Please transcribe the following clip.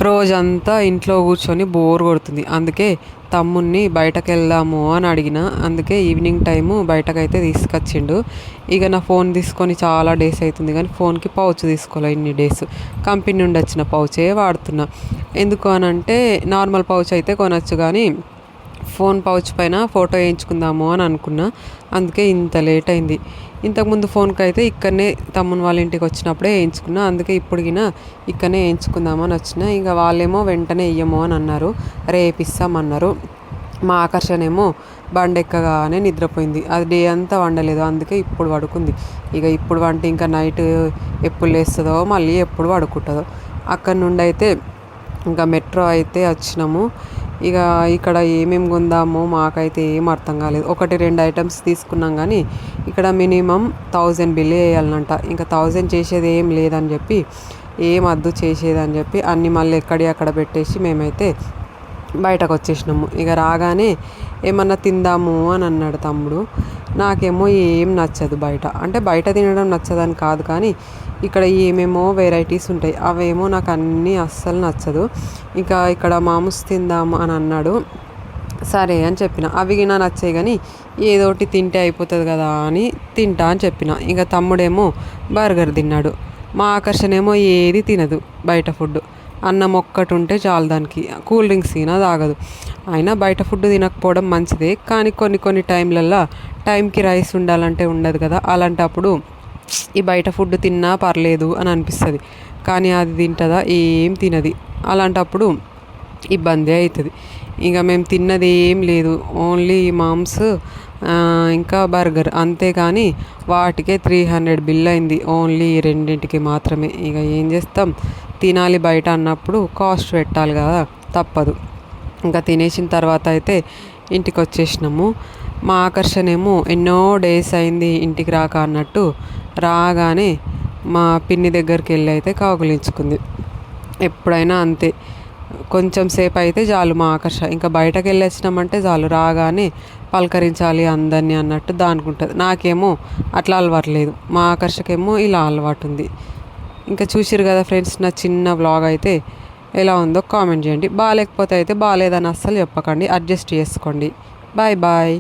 రోజంతా ఇంట్లో కూర్చొని బోర్ కొడుతుంది. అందుకే తమ్ముడిని బయటకు వెళ్దాము అని అడిగిన. అందుకే ఈవినింగ్ టైము బయటకైతే తీసుకొచ్చిండు. ఇక నా ఫోన్ తీసుకొని చాలా డేస్ అవుతుంది కానీ ఫోన్కి పౌచ్ తీసుకోలే ఇన్ని డేస్. కంపెనీ నుండి వచ్చిన పౌచే వాడుతున్నా. ఎందుకు అని అంటే నార్మల్ పౌచ్ అయితే కొనచ్చు కానీ ఫోన్ పౌచ్ పైన ఫోటో వేయించుకుందాము అని అనుకున్నా. అందుకే ఇంత లేట్ అయింది. ఇంతకుముందు ఫోన్కి అయితే ఇక్కడనే తమ్ముని వాళ్ళ ఇంటికి వచ్చినప్పుడే వేయించుకున్నా. అందుకే ఇప్పుడుగిన ఇక్కడనే వేయించుకుందామని వచ్చిన. ఇంకా వాళ్ళేమో వెంటనే ఇయ్యము అని అన్నారు, రేపు ఇస్తామన్నారు. మా ఆకర్షణ ఏమో బండి ఎక్కగానే నిద్రపోయింది. అది డే అంతా వండలేదు, అందుకే ఇప్పుడు పడుకుంది. ఇక ఇప్పుడు వంట ఇంకా నైట్ ఎప్పుడు లేస్తుందో మళ్ళీ ఎప్పుడు పడుకుంటుందో. అక్కడ నుండి అయితే ఇంకా మెట్రో అయితే వచ్చినాము. ఇక ఇక్కడ ఏమేమి కొందామో మాకైతే ఏం అర్థం కాలేదు. 1-2 ఐటమ్స్ తీసుకున్నాం కానీ ఇక్కడ మినిమం 1000 బిల్ వేయాలనంట. ఇంకా 1000 చేసేది ఏం లేదని చెప్పి ఏం అద్దు చేసేదని చెప్పి అన్నీ మళ్ళీ ఎక్కడి అక్కడ పెట్టేసి మేమైతే బయటకు వచ్చేసినాము. ఇక రాగానే ఏమన్నా తిందాము అని అన్నాడు తమ్ముడు. నాకేమో ఏం నచ్చదు బయట. అంటే బయట తినడం నచ్చదని కాదు కానీ ఇక్కడ ఏమేమో వెరైటీస్ ఉంటాయి, అవేమో నాకు అన్నీ అస్సలు నచ్చదు. ఇంకా ఇక్కడ మామూస్ తిందాము అని అన్నాడు. సరే అని చెప్పిన. అవి గినా నచ్చాయి కానీ ఏదోటి తింటే అయిపోతుంది కదా అని తింటా అని చెప్పిన. ఇంకా తమ్ముడేమో బర్గర్ తిన్నాడు. మా ఆకర్షణ ఏమో ఏది తినదు బయట ఫుడ్. అన్నం ఒక్కటి ఉంటే చాలు దానికి, కూల్ డ్రింక్స్ అయినా తాగదు. అయినా బయట ఫుడ్ తినకపోవడం మంచిదే కానీ కొన్ని టైంలల్లో టైంకి రైస్ ఉండాలంటే ఉండదు కదా. అలాంటప్పుడు ఈ బయట ఫుడ్ తిన్నా పర్లేదు అని అనిపిస్తుంది. కానీ అది తింటుందా? ఏం తినది. అలాంటప్పుడు ఇబ్బంది అవుతుంది. ఇంకా మేము తిన్నది ఏం లేదు, ఓన్లీ మామ్స్ ఇంకా బర్గర్ అంతేగాని వాటికే 300 బిల్ అయింది, ఓన్లీ ఈ రెండింటికి మాత్రమే. ఇక ఏం చేస్తాం, తినాలి బయట అన్నప్పుడు కాస్ట్ పెట్టాలి కదా, తప్పదు. ఇంకా తినేసిన తర్వాత అయితే ఇంటికి వచ్చేసినాము. మా ఆకర్షణ ఏమో ఎన్నో డేస్ అయింది ఇంటికి రాక అన్నట్టు రాగానే మా పిన్ని దగ్గరికి వెళ్ళి అయితే కౌగిలించుకుంది. ఎప్పుడైనా అంతే, కొంచెం సేపు అయితే చాలు మా ఆకర్షణ. ఇంకా బయటకు వెళ్ళి వచ్చినామంటే చాలు, రాగానే పలకరించాలి అందరినీ అన్నట్టు దానికి ఉంటుంది. నాకేమో అట్లా అలవాటు లేదు, మా ఆకర్షకేమో ఇలా అలవాటు ఉంది. ఇంకా చూసిరు కదా ఫ్రెండ్స్, నా చిన్న వ్లాగ్ అయితే ఎలా ఉందో కామెంట్ చేయండి. బాగాలేకపోతే అయితే బాగాలేదని అస్సలు చెప్పకండి, అడ్జస్ట్ చేసుకోండి. Bye bye.